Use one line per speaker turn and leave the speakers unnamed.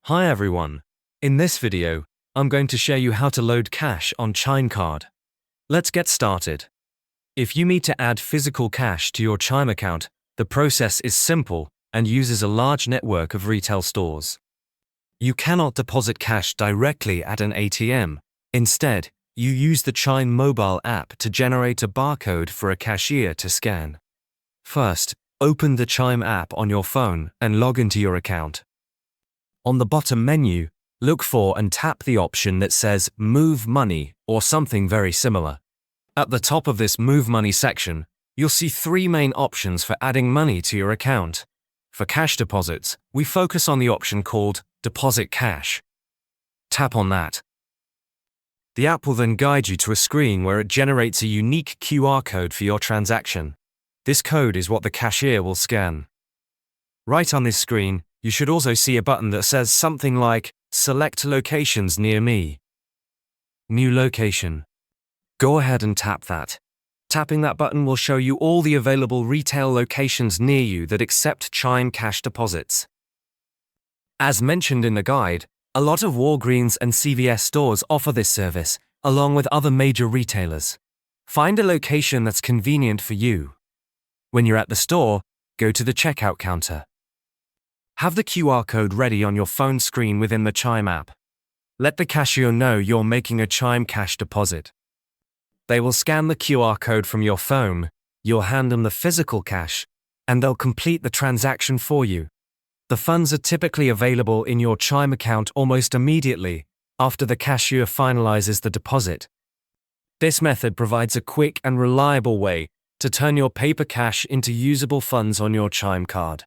Hi everyone. In this video, I'm going to show you how to load cash on Chime card. Let's get started. If you need to add physical cash to your Chime account, the process is simple and uses a large network of retail stores. You cannot deposit cash directly at an ATM. Instead, you use the Chime mobile app to generate a barcode for a cashier to scan. First, open the Chime app on your phone and log into your account. On the bottom menu, look for and tap the option that says Move Money or something very similar. At the top of this Move Money section, you'll see three main options for adding money to your account. For cash deposits, we focus on the option called Deposit Cash. Tap on that. The app will then guide you to a screen where it generates a unique QR code for your transaction. This code is what the cashier will scan. Right on this screen, you should also see a button that says something like Select Locations Near Me. New location. Go ahead and tap that. Tapping that button will show you all the available retail locations near you that accept Chime cash deposits. As mentioned in the guide, a lot of Walgreens and CVS stores offer this service, along with other major retailers. Find a location that's convenient for you. When you're at the store, go to the checkout counter. Have the QR code ready on your phone screen within the Chime app. Let the cashier know you're making a Chime cash deposit. They will scan the QR code from your phone, you'll hand them the physical cash, and they'll complete the transaction for you. The funds are typically available in your Chime account almost immediately after the cashier finalizes the deposit. This method provides a quick and reliable way to turn your paper cash into usable funds on your Chime card.